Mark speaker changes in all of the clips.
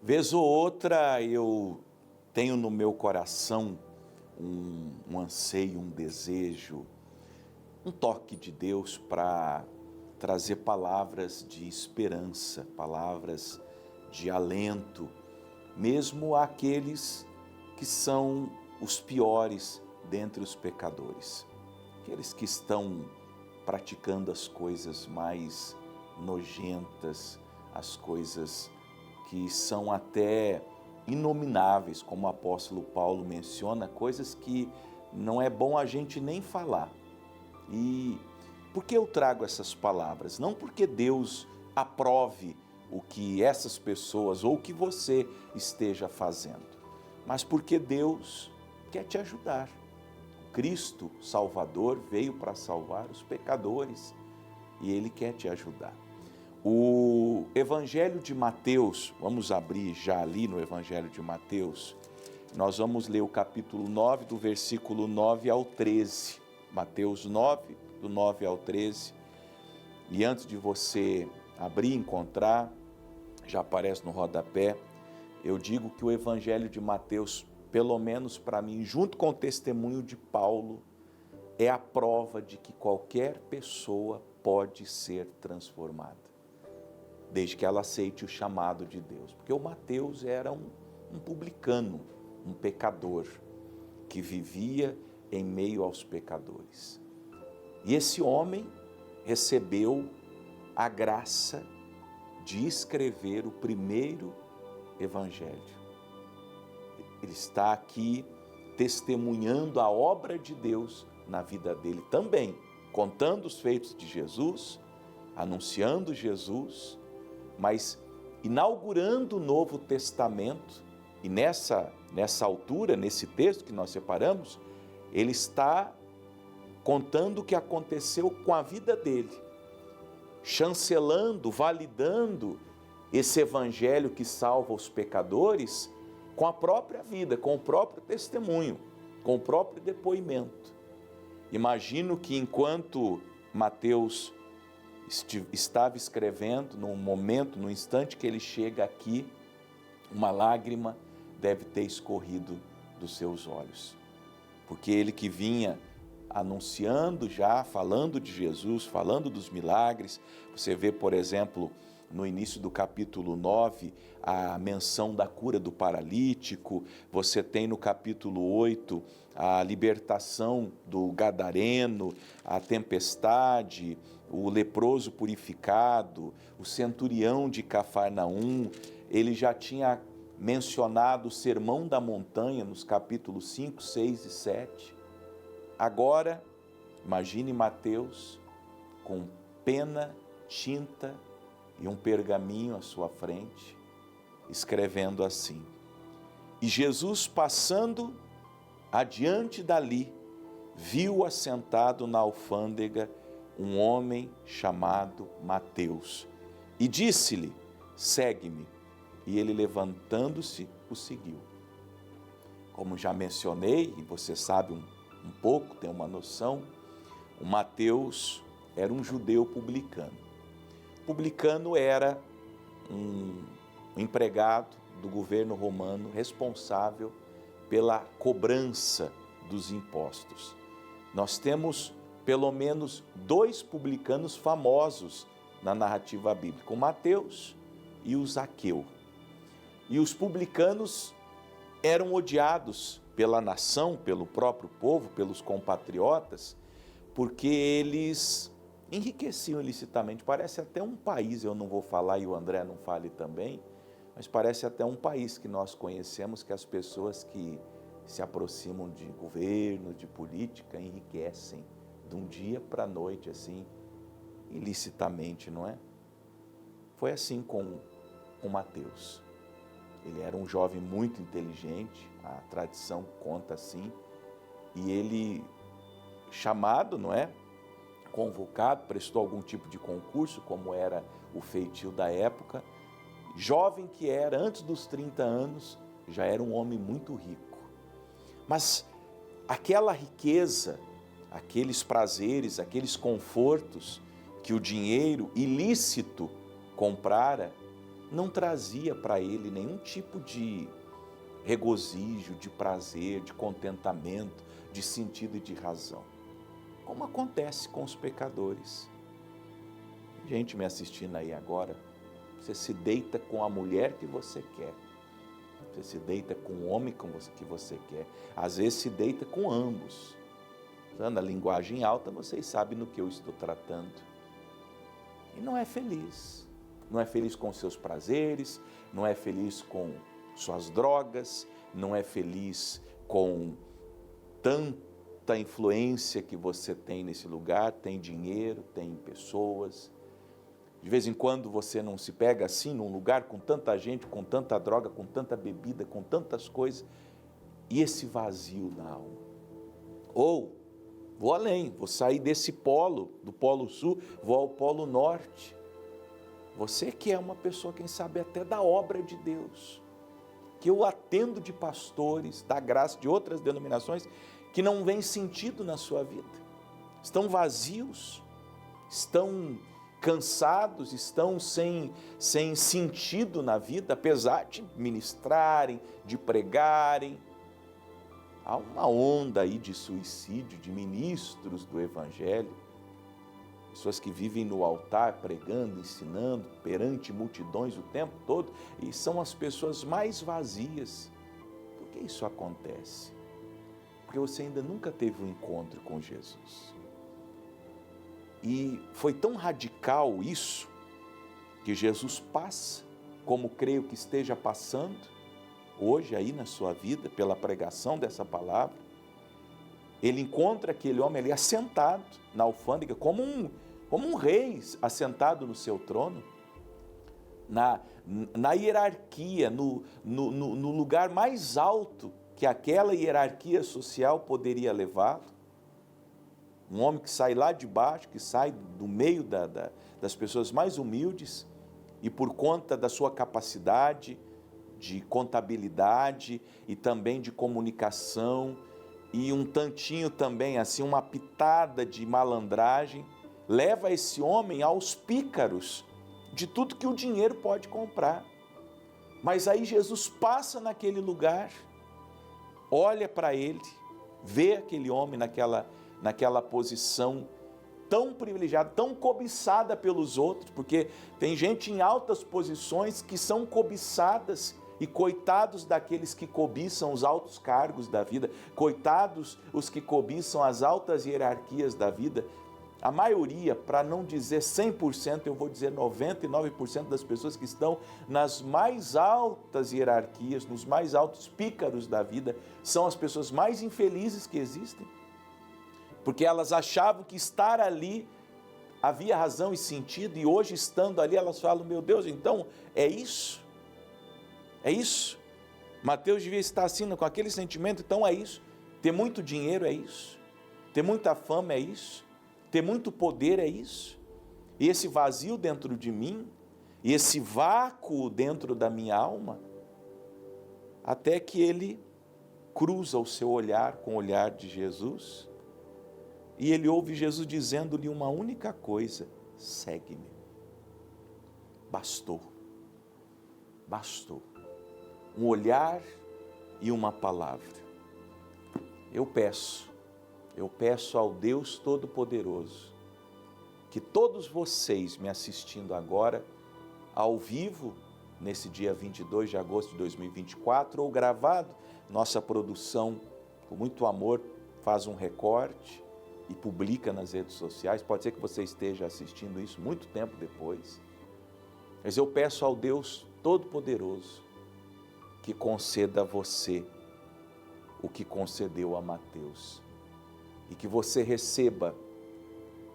Speaker 1: Vez ou outra eu tenho no meu coração um anseio, um desejo, um toque de Deus para trazer palavras de esperança, palavras de alento, mesmo àqueles que são os piores dentre os pecadores, aqueles que estão praticando as coisas mais nojentas, as coisas que são até inomináveis, como o apóstolo Paulo menciona, coisas que não é bom a gente nem falar. E por que eu trago essas palavras? Não porque Deus aprove o que essas pessoas ou o que você esteja fazendo, mas porque Deus quer te ajudar. Cristo Salvador veio para salvar os pecadores e Ele quer te ajudar. O Evangelho de Mateus, vamos abrir já ali no Evangelho de Mateus, nós vamos ler o capítulo 9, do versículo 9 ao 13. Mateus 9, do 9 ao 13. E antes de você abrir e encontrar, já aparece no rodapé, eu digo que o Evangelho de Mateus, pelo menos para mim, junto com o testemunho de Paulo, é a prova de que qualquer pessoa pode ser transformada, desde que ela aceite o chamado de Deus. Porque o Mateus era um publicano, um pecador, que vivia em meio aos pecadores. E esse homem recebeu a graça de escrever o primeiro evangelho. Ele está aqui testemunhando a obra de Deus na vida dele também, contando os feitos de Jesus, anunciando Jesus, mas inaugurando o Novo Testamento. E nessa altura, nesse texto que nós separamos, ele está contando o que aconteceu com a vida dele, chancelando, validando esse evangelho que salva os pecadores com a própria vida, com o próprio testemunho, com o próprio depoimento. Imagino que enquanto Mateus estava escrevendo, no momento, no instante que ele chega aqui, uma lágrima deve ter escorrido dos seus olhos, porque ele que vinha anunciando já, falando de Jesus, falando dos milagres. Você vê, por exemplo, no início do capítulo 9, a menção da cura do paralítico. Você tem no capítulo 8 a libertação do gadareno, a tempestade, o leproso purificado, o centurião de Cafarnaum. Ele já tinha mencionado o Sermão da Montanha nos capítulos 5, 6 e 7. Agora, imagine Mateus com pena, tinta e um pergaminho à sua frente, escrevendo assim: E Jesus, passando adiante dali, viu assentado na alfândega um homem chamado Mateus, e disse-lhe: Segue-me. E ele, levantando-se, o seguiu. Como já mencionei, e você sabe um pouco, tem uma noção, o Mateus era um judeu publicano. Publicano era um empregado do governo romano responsável pela cobrança dos impostos. Nós temos pelo menos 2 publicanos famosos na narrativa bíblica, o Mateus e o Zaqueu. E os publicanos eram odiados pela nação, pelo próprio povo, pelos compatriotas, porque eles enriqueciam ilicitamente. Parece até um país, eu não vou falar e o André não fale também, mas parece até um país que nós conhecemos, que as pessoas que se aproximam de governo, de política, enriquecem de um dia para a noite, assim, ilicitamente, não é? Foi assim com Mateus. Ele era um jovem muito inteligente, a tradição conta assim, e ele, chamado, não é? Convocado, prestou algum tipo de concurso, como era o feitio da época. Jovem que era, antes dos 30 anos, já era um homem muito rico. Mas aquela riqueza, aqueles prazeres, aqueles confortos que o dinheiro ilícito comprara, não trazia para ele nenhum tipo de regozijo, de prazer, de contentamento, de sentido e de razão. Como acontece com os pecadores. Gente me assistindo aí agora, você se deita com a mulher que você quer. Você se deita com o homem que você quer. Às vezes se deita com ambos. Usando a linguagem alta, vocês sabem no que eu estou tratando. E não é feliz. Não é feliz com seus prazeres, não é feliz com suas drogas, não é feliz com tanta influência que você tem nesse lugar, tem dinheiro, tem pessoas. De vez em quando você não se pega assim num lugar com tanta gente, com tanta droga, com tanta bebida, com tantas coisas, e esse vazio na alma. Ou, vou além, vou sair desse polo, do polo sul, vou ao polo norte. Você que é uma pessoa, quem sabe até da obra de Deus, que eu atendo de pastores, da graça de outras denominações, que não vem sentido na sua vida, estão vazios, estão cansados, estão sem sentido na vida, apesar de ministrarem, de pregarem. Há uma onda aí de suicídio, de ministros do Evangelho, pessoas que vivem no altar, pregando, ensinando, perante multidões o tempo todo, e são as pessoas mais vazias. Por que isso acontece? Porque você ainda nunca teve um encontro com Jesus. E foi tão radical isso, que Jesus passa, como creio que esteja passando, hoje aí na sua vida, pela pregação dessa palavra. Ele encontra aquele homem ali assentado na alfândega, como um rei assentado no seu trono, na hierarquia, no lugar mais alto que aquela hierarquia social poderia levá-lo. Um homem que sai lá de baixo, que sai do meio das pessoas mais humildes, e por conta da sua capacidade de contabilidade e também de comunicação, e um tantinho também, assim, uma pitada de malandragem, leva esse homem aos pícaros de tudo que o dinheiro pode comprar. Mas aí Jesus passa naquele lugar, olha para ele, vê aquele homem naquela posição tão privilegiada, tão cobiçada pelos outros, porque tem gente em altas posições que são cobiçadas, e coitados daqueles que cobiçam os altos cargos da vida, coitados os que cobiçam as altas hierarquias da vida. A maioria, para não dizer 100%, eu vou dizer 99% das pessoas que estão nas mais altas hierarquias, nos mais altos pícaros da vida, são as pessoas mais infelizes que existem. Porque elas achavam que estar ali havia razão e sentido, e hoje, estando ali, elas falam: meu Deus, então é isso? É isso? Mateus devia estar assim, com aquele sentimento, então é isso? Ter muito dinheiro é isso? Ter muita fama é isso? Ter muito poder é isso? E esse vazio dentro de mim, e esse vácuo dentro da minha alma, até que ele cruza o seu olhar com o olhar de Jesus, e ele ouve Jesus dizendo-lhe uma única coisa: segue-me. Bastou. Bastou. Um olhar e uma palavra. Eu peço ao Deus Todo-Poderoso, que todos vocês me assistindo agora, ao vivo, nesse dia 22 de agosto de 2024, ou gravado, nossa produção, com muito amor, faz um recorte e publica nas redes sociais. Pode ser que você esteja assistindo isso muito tempo depois. Mas eu peço ao Deus Todo-Poderoso que conceda a você o que concedeu a Mateus, e que você receba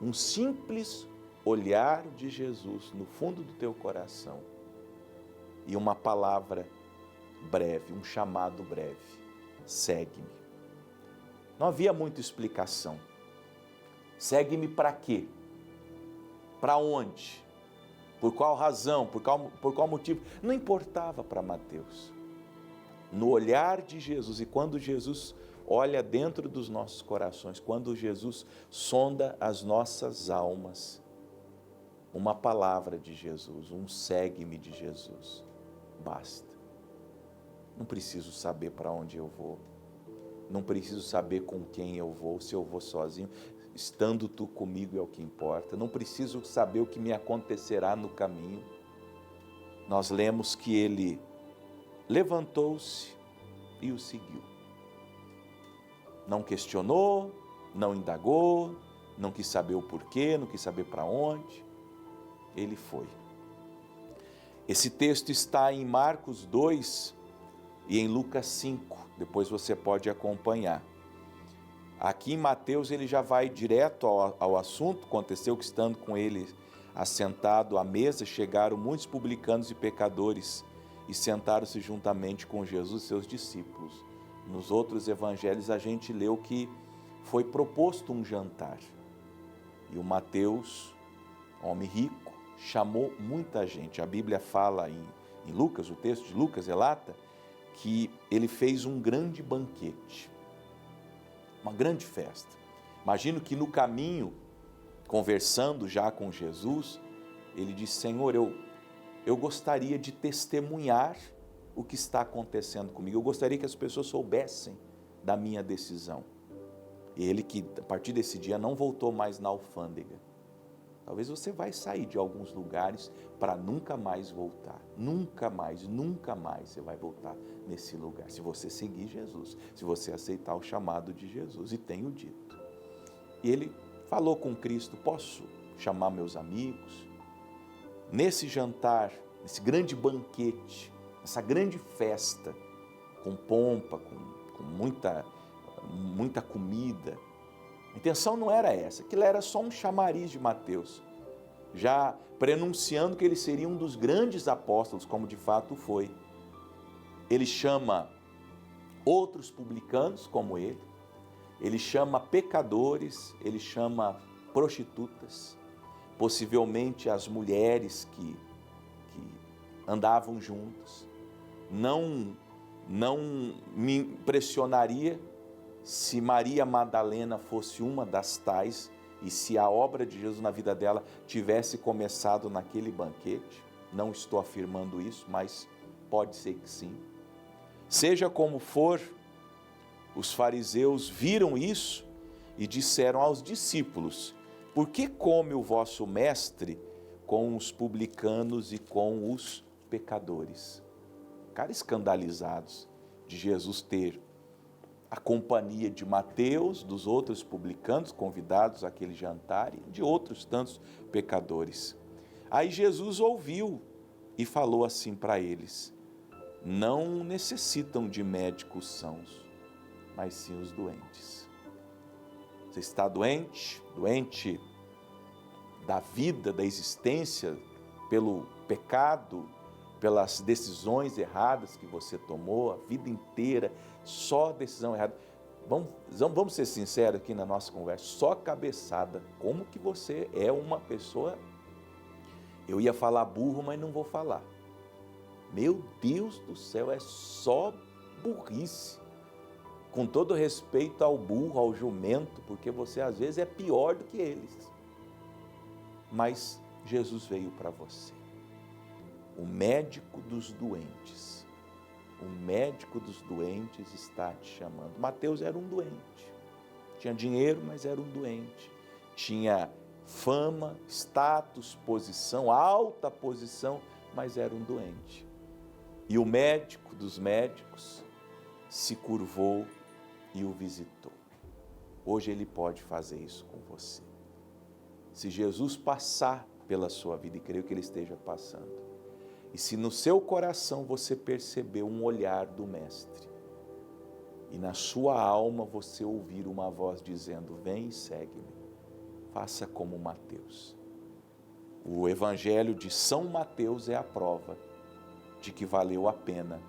Speaker 1: um simples olhar de Jesus no fundo do teu coração e uma palavra breve, um chamado breve: segue-me. Não havia muita explicação. Segue-me para quê? Para onde? Por qual razão? Por qual motivo? Não importava para Mateus. No olhar de Jesus, e quando Jesus olha dentro dos nossos corações, quando Jesus sonda as nossas almas, uma palavra de Jesus, um segue-me de Jesus. Basta. Não preciso saber para onde eu vou. Não preciso saber com quem eu vou, se eu vou sozinho. Estando tu comigo é o que importa. Não preciso saber o que me acontecerá no caminho. Nós lemos que ele levantou-se e o seguiu. Não questionou, não indagou, não quis saber o porquê, não quis saber para onde. Ele foi. Esse texto está em Marcos 2 e em Lucas 5. Depois você pode acompanhar. Aqui em Mateus ele já vai direto ao assunto. Aconteceu que, estando com ele assentado à mesa, chegaram muitos publicanos e pecadores e sentaram-se juntamente com Jesus e seus discípulos. Nos outros evangelhos a gente leu que foi proposto um jantar. E o Mateus, homem rico, chamou muita gente. A Bíblia fala em Lucas, o texto de Lucas relata que ele fez um grande banquete, uma grande festa. Imagino que no caminho, conversando já com Jesus, ele disse: Senhor, eu gostaria de testemunhar o que está acontecendo comigo. Eu gostaria que as pessoas soubessem da minha decisão. E ele, que a partir desse dia não voltou mais na alfândega. Talvez você vai sair de alguns lugares para nunca mais voltar. Nunca mais você vai voltar nesse lugar. Se você seguir Jesus, se você aceitar o chamado de Jesus. E tenho dito. E ele falou com Cristo: posso chamar meus amigos? Nesse jantar, nesse grande banquete, essa grande festa, com pompa, com muita comida. A intenção não era essa, aquilo era só um chamariz de Mateus, já prenunciando que ele seria um dos grandes apóstolos, como de fato foi. Ele chama outros publicanos como ele chama pecadores, ele chama prostitutas, possivelmente as mulheres que andavam juntos. Não me impressionaria se Maria Madalena fosse uma das tais e se a obra de Jesus na vida dela tivesse começado naquele banquete. Não estou afirmando isso, mas pode ser que sim. Seja como for, os fariseus viram isso e disseram aos discípulos: por que come o vosso mestre com os publicanos e com os pecadores? Ficaram escandalizados de Jesus ter a companhia de Mateus, dos outros publicanos convidados àquele jantar e de outros tantos pecadores. Aí Jesus ouviu e falou assim para eles: não necessitam de médicos sãos, mas sim os doentes. Você está doente da vida, da existência, pelo pecado, pelas decisões erradas que você tomou, a vida inteira, só decisão errada. Vamos ser sinceros aqui na nossa conversa, só cabeçada. Como que você é uma pessoa... Eu ia falar burro, mas não vou falar. Meu Deus do céu, é só burrice. Com todo respeito ao burro, ao jumento, porque você às vezes é pior do que eles. Mas Jesus veio para você. O médico dos doentes. O médico dos doentes está te chamando. Mateus era um doente. Tinha dinheiro, mas era um doente. Tinha fama, status, posição, alta posição, mas era um doente. E o médico dos médicos se curvou e o visitou. Hoje ele pode fazer isso com você. Se Jesus passar pela sua vida, e creio que ele esteja passando, e se no seu coração você perceber um olhar do Mestre, e na sua alma você ouvir uma voz dizendo: vem e segue-me, faça como Mateus. O Evangelho de São Mateus é a prova de que valeu a pena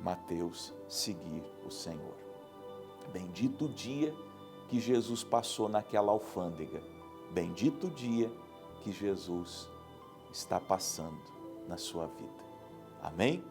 Speaker 1: Mateus seguir o Senhor. Bendito o dia que Jesus passou naquela alfândega. Bendito o dia que Jesus está passando na sua vida. Amém?